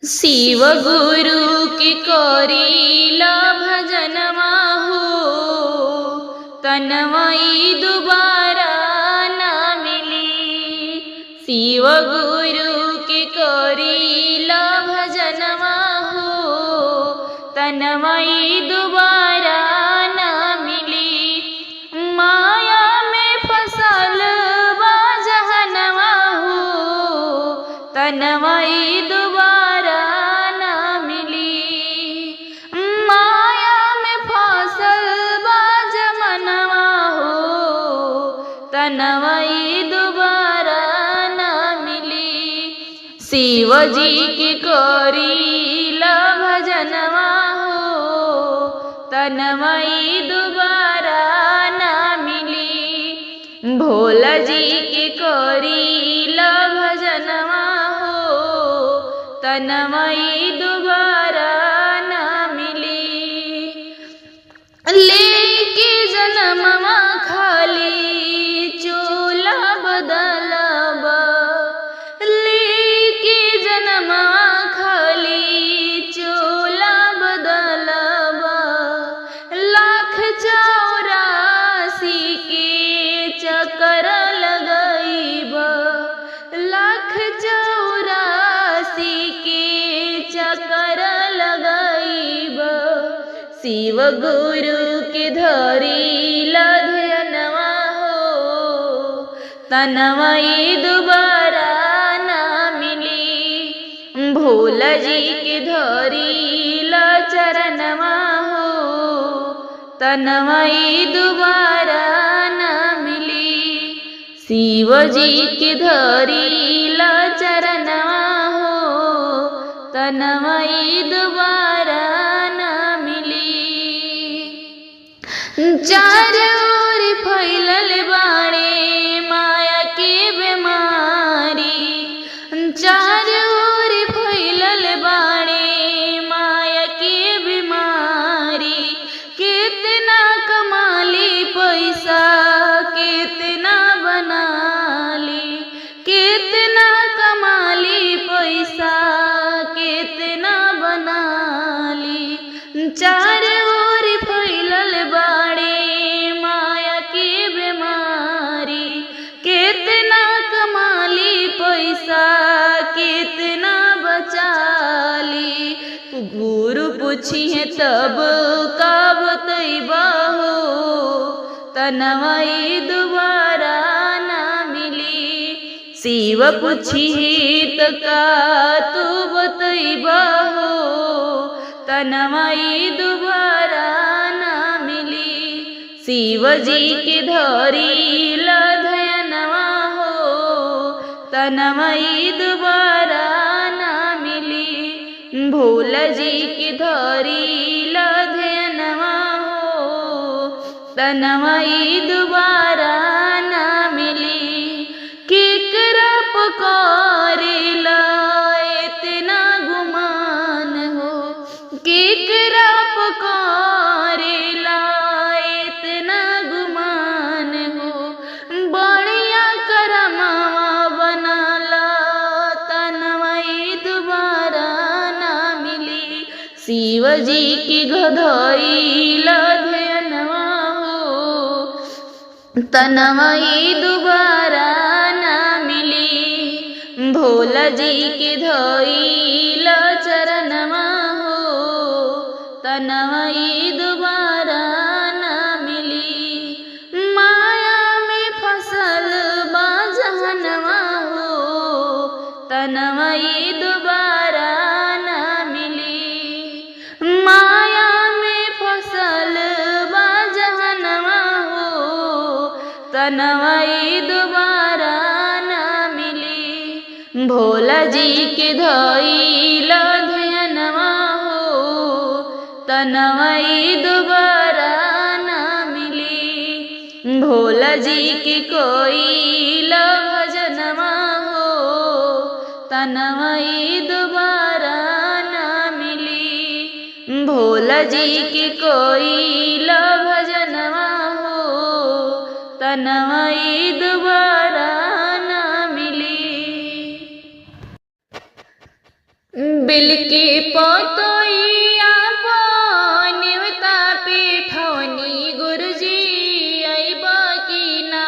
शिव गुरु की कोरीला भजनवा हो, तनवाई दोबारा ना मिली। शिव गुरु की कोरीला भजनवा हो, तनवाई दोबारा ना मिली। माया में फसल बा जहनवा हो, तनवाई दोबारा ना मिली। माया में फसल बा जमनवा हो, तनवाई दोबारा ना मिली। शिव जी की कोरीला भजनवा हो, तनवाई दोबारा ना मिली। भोला जी की कोरीला भजनवा हो, तनवाई दोबारा ना मिली। लेके जनमवा खाली चोला बदलबा, लेके जनमवा खाली चोला बदलबा। लाख 84 के चक्कर लगइबा, लाख 84 के चक्कर लगइबा। शिव गुरु के धरिला ध्यानवा हो, तनवाई दोबारा ना मिली। भोला जी के धरिला चरणवा हो, तनवाई दोबारा ना मिली। शिव जी के धरिला चरणवा हो, तनवाई दोबारा ना मिली। चारों ओर फैलल बाणे माया के बीमारी, चारों ओर फैलल बाणे माया के बीमारी। कितना कमाली पैसा कितना बनाली, कितना कमाली पैसा कितना बनाली। चारों ओर फैलल बाणे माया की बीमारी। कितना कमाली पैसा कितना बचाली। गुरु पूछिए तब का बतैबा हो, तनवाई दोबारा ना मिली। शिव पूछिए त का तू बतैबा हो, तनवाई दोबारा ना मिली। शिव जी के धरिला ध्यानवा हो, तनवाई दोबारा ना मिली। भोला जी के धरिला ध्यानवा हो, तनवाई दोबारा ना मिली। केकरा पुकारेला इतना गुमान हो, केकरा पुकारेला इतना गुमान हो। बढ़िया करमावा बनाला, तनवाई दोबारा ना मिली। शिव जी की धरिला ध्यानवा हो, तनवाई दोबारा ना मिली। भोला जी के धरिला चरणवा हो, तनवाई दोबारा ना मिली। माया में फसल बा जहनवा हो, तनवाई दोबारा ना मिली। माया में फसल बा जहनवा हो, तनवाई दोबारा ना मिली। भोला जी के धरिला ध्यानवा हो, तनवाई दोबारा ना मिली। भोला जी के कोरीला भजनवा हो, तनवाई दोबारा ना मिली। भोला जी के कोरीला भजनवा हो, तनवाई दोबारा ना मिली। बिल के पतोइया नेवता पेठौनी गुरुजी अइबा की ना।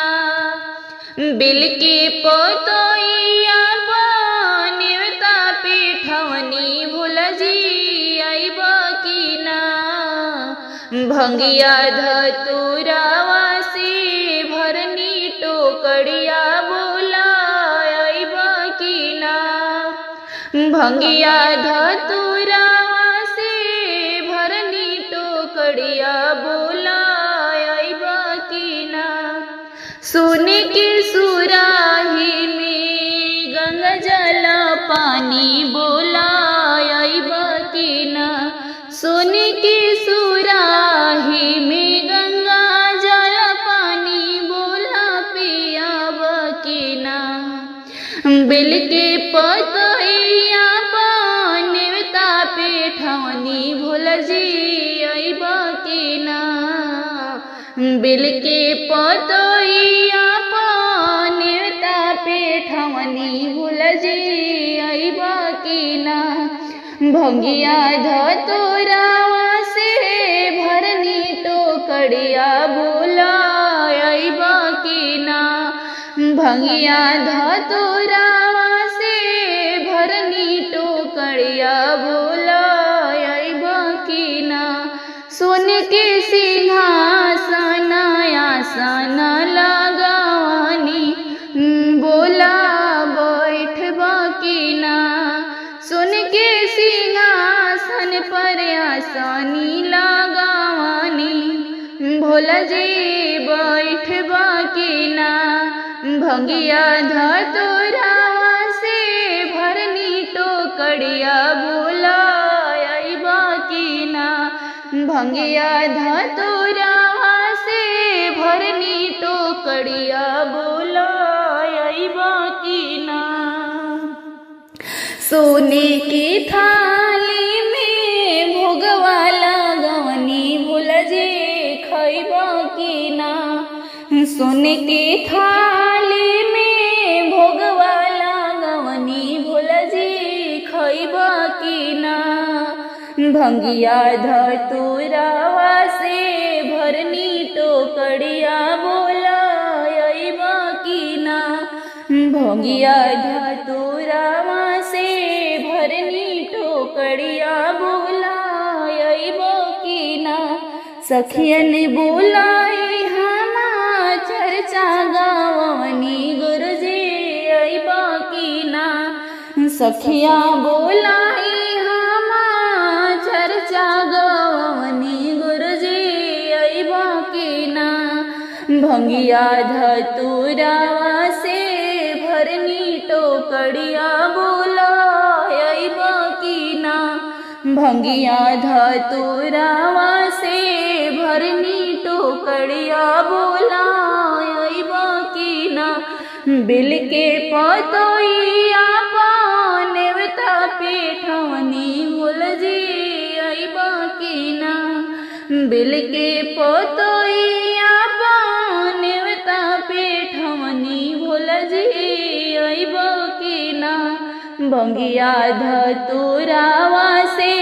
बिल के पतोइया नेवता पेठौनी भोलाजी अइबा की ना। भंगिया धतुरावा से भरनी टोकरिया बोला अइबा की ना। भंगिया धतुरावा से भरनी टोकरिया बोला अइबा की ना। सोने के सुराही में गंगा जल पानी बोला अइबा की ना। सोने के सुराही में गंगा जल पानी बोला पियाबा की ना। बिल के पतोइया नेवता पेठौनी भोलाजी अइबा की ना। बिल के पतोइया नेवता पेठौनी भोलाजी अइबा की ना। भंगिया धतुरावा से भरनी टोकरिया बोला अइबा की ना। भंगिया धतुरावा से भरनी टोकरिया बोला अइबा की ना। सोने के सिंहासन आसन लगावानी बोला बैठबा की ना। सोने के सिंहासन पर आसनी लगावानी भोलाजी बैठबा की ना। भंगिया धतुरावा से भरनी टोकरिया बोला अइबा की ना। भंगिया धतुरावा से भरनी टोकरिया बोला अइबा की ना। सोने की थाली में भोगवा लगवनी भोलाजी खइबा की ना। सोने की थाली में भोगवा लगवनी भोलाजी खइबा की ना। भंगिया धतुरावा से भरनी टोकरिया बोला अइबा की ना। भंगिया धतुरावा से भरनी टोकरिया बोला अइबा की ना। सखियन बोलाई हमा चर्चा गावनी गुरुजी अइबा की ना। सखिया बोलाई हमा चर्चा गावनी गुरुजी अइबा की ना। भंगिया धतुरावा से भरनी टोकरिया बोला अइबा की ना। भंगिया धतुरावा से भरनी टोकरिया बोला अइबा की ना। बिल के पतोइया नेवता पेठौनी भोलाजी अइबा की ना। बिल के पतोइया नेवता पेठौनी भोलाजी अइबा की ना। भंगिया धतुरावा से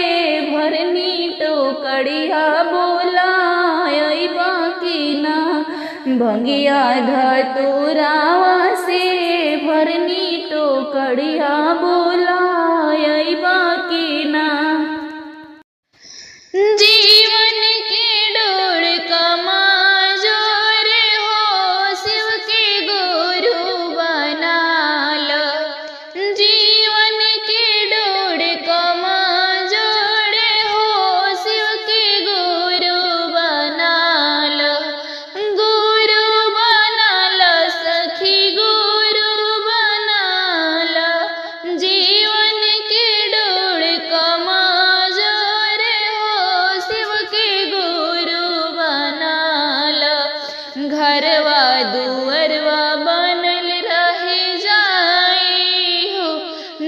भरनी टोकरिया बोला अइबा की ना। भंगिया धतुरावा से भरनी टोकरिया बोला अइबा की ना। जीवन के डोर कमा जोर हो शिव के गुरु बनाल। जीवन के डोर कमा जोर हो शिव के गुरु बनाल। गुरु बनाल सखी गुरु बनाल। जीवन के डोर कमा जोर हो शिव के गुरु बनाल। घरवा दुअरवा बनल रहे जाई हो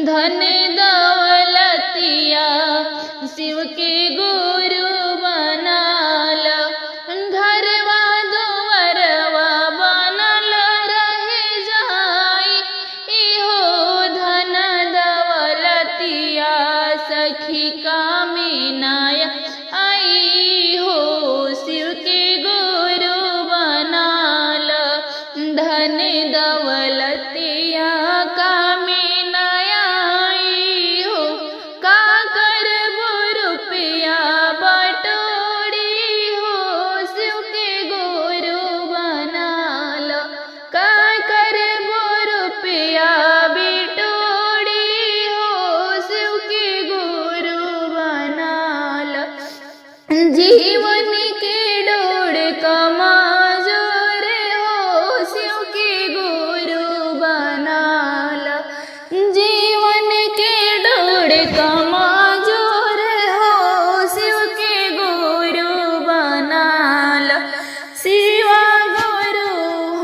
धन दौलतिया शिव के गुरु बनाल। घरवा दुअरवा बनल रहे जाई हो धन दौलतिया सखी कामिनाया आई हो शिव के गुरु बनाल धन दौलतिया कामिनाया आई हो का करबो रुपया बटोरी हो शिव के गुरु बनाल का करबो रुपया बिटोरी हो शिव के गुरु बनाल जीवन के डोर कमजोर हो शिव के गुरु बनाल जीवन के डोर कमजोर हो शिव के गुरु बनाल शिवा गुरु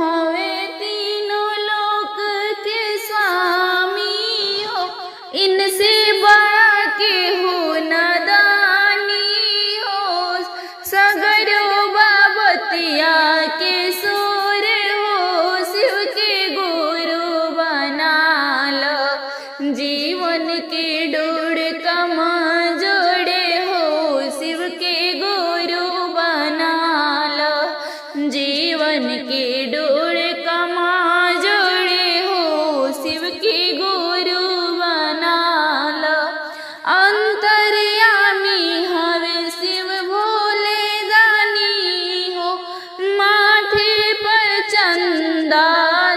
हवे तीनों लोक के स्वामी हो इनसे बड़ा केहू नदानी हो सगरो बाबतिया के सुर हो शिव के गुरु बनाल जीवन के डोर कमजोर हो शिव के गुरु बनाल जीवन के डोर कमजोर हो शिव के गुरु बनाल अंतर्यामी हवे शिव भोले दानी हो माथे पर चंदा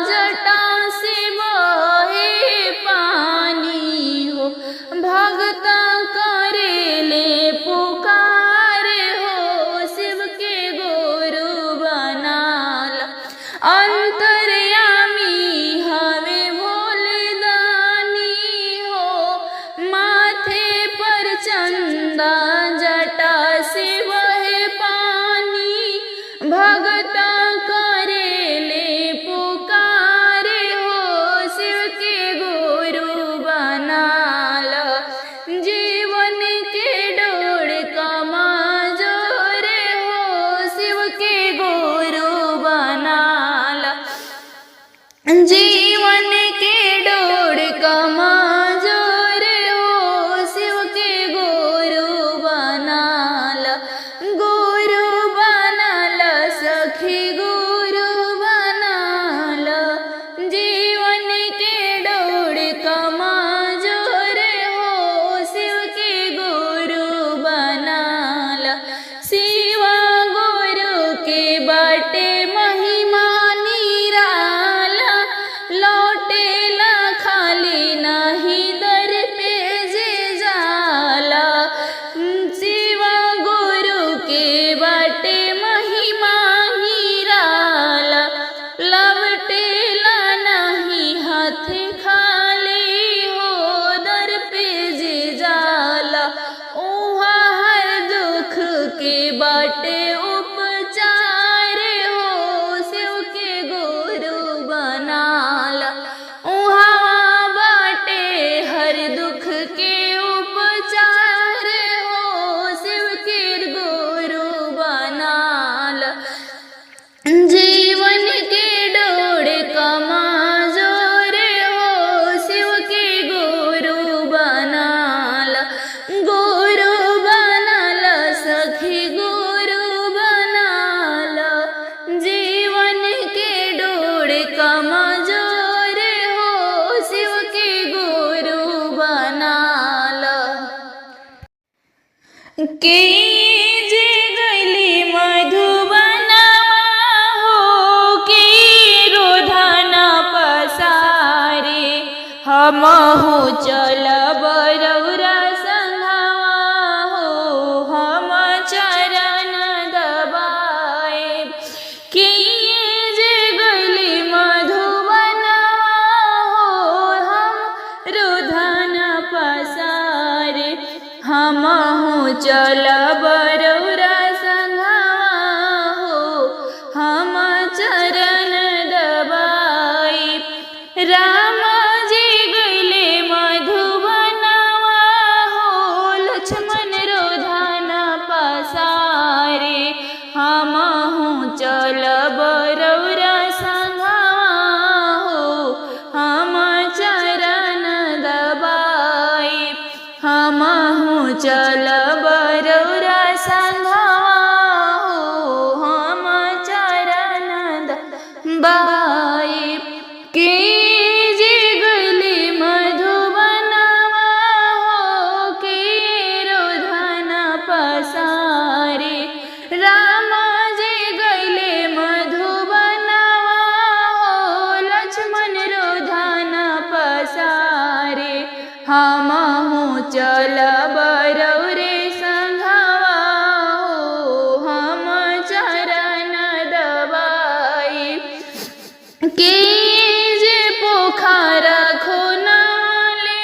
जटा से बहे पानी हो भगता करेले पुकार हो शिव के गुरु बनाल अंतर्यामी हवे भोले दानी हो माथे पर चंदा जटा से बहे पानी भगता करेले पुकार हो शिव के गुरु बनाल जीवन के डोर कमजोर हो शिव के गुरु बनाल जीवन के डोर कमजोर हो शिव के गुरु बनाल सखी गुरु बनाल जीवन के डोर कमजोर हो शिव के गुरु बनाल शिवा गुरु के बाटे महिमा निराला लौटेला खाली नहीं दर पे जे जाला शिवा गुरु के बाटे महिमा निराला लौटेला नहीं हाथ खाली हो दर पे जे जाला उहा हर दुख के बाटे उपचार हो शिव के गुरु बनाल उहा बाटे हर दुख के उपचार हो शिव के गुरु बनाल जीवन के डोर कमजोर हो शिव के गुरु बनाल सखी गुरु बनाल जीवन के डोर कमजोर हो शिव के गुरु बनाल के जे गैली मधुबनवा हो के रोधन पसारे हमहु चलब रौरा संघवा हो हम चरण दबाए के जे गैली मधुबनवा हो हम रोधन पसारे हमहु चलब रौरा संघवा हो हम चरण दबाए राम जी गैले मधुबनवा हो लक्ष्मण रोधन पसारे हमहु चलब रौरा संघवा हो हम चरण दबाए हमहु चल बरौरा संघवा हो हम चरण दबाए के जे गइली मधुबनवा हो के रोधन पसारे राम जे गइले मधुबनवा हो लक्ष्मण रोधन पसारे हमहु चल बरौरे संघवा हो हम चरण दबाए के जे पोखर खोनाले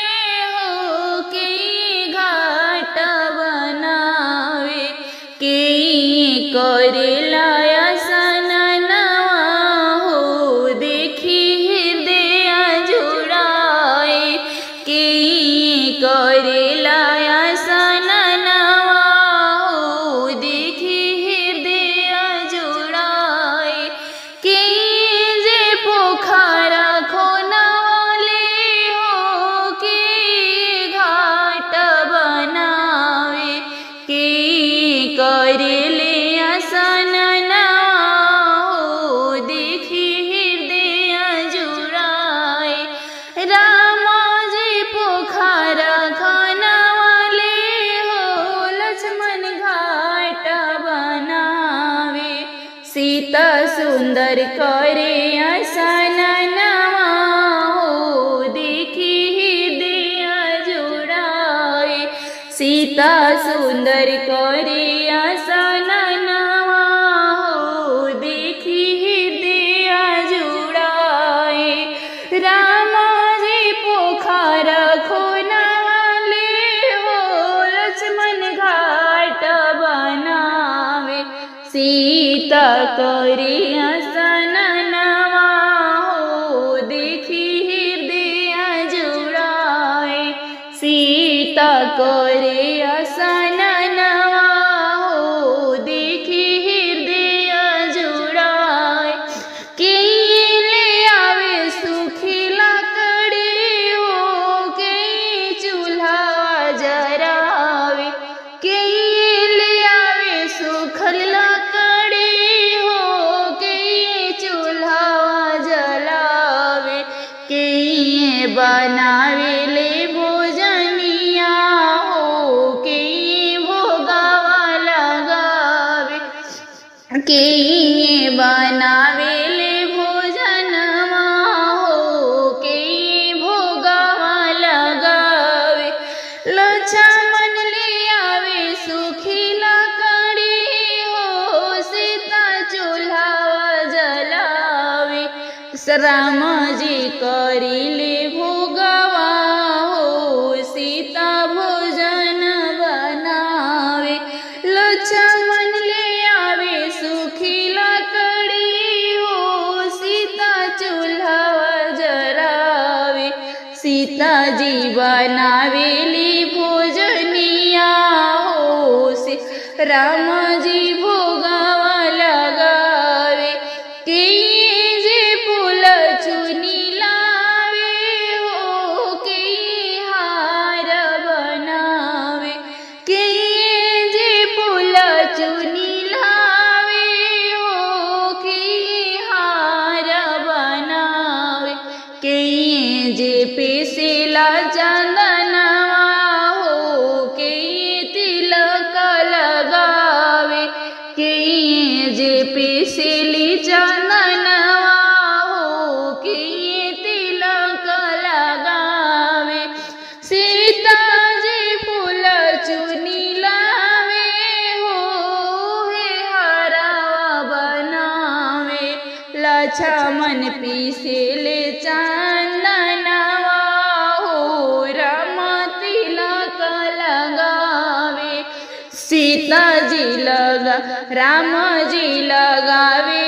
हो के घाट बनावे के करेला स्नानवा हो देखी हृदय जुड़ाए के करेला स्नानवा हो देखी हृदय जुड़ाए के जे पोखर खोनाले हो के घाट बनावे के करेले स्नानवा हो देखी हृदय जुड़ाए राम जी पोखर खनवाले हो लक्ष्मण घाट बनावे सीता सुंदर करे स्नानवा हो देखी हृदय जुड़ाए सीता सुंदर करे स्नानवा हो देखी हृदय जुड़ाए राम जी पोखर खोनाले हो लक्ष्मण घाट बनावे सीता करे स्नानवा हो देखी हृदय जुड़ाए सीता करे स्नानवा हो देखी हृदय जुड़ाए के ले आवे सुखिला कड़ी हो के चूल्हा जरावे के ले आवे सुखला कड़ी हो के चूल्हा जलावे के बनावे ले भोजनिया हो के भोगावा लगावे के बनावे ले भोजनवा हो के भोगावा लगावे लक्ष्मण ले आवे सुखिला कड़ी हो सीता चूल्हा जलावे राम जी करिले भोगवा हो सीता भोजन बनावे लक्ष्मण ले आवे सुखिला कड़ी हो सीता चूल्हा जरावे सीता जी बनावेली भोजनिया हो राम जी भोगावा लगावे के जे फूल चुनी लावे हो के हार बनावे के जे फूल चुनी लावे हो के हार बनावे के जे पेसेला चंदनवा हो के तिलक लगावे के जे पेसेली चंदनवा हो के तिलक लगावे सीता जी फूल चुनी लावे हो हे हरावा बनावे लक्ष्मण पीसेले चंदनवा हो राम तिलक लगावे सीता जी लगा राम जी लगावे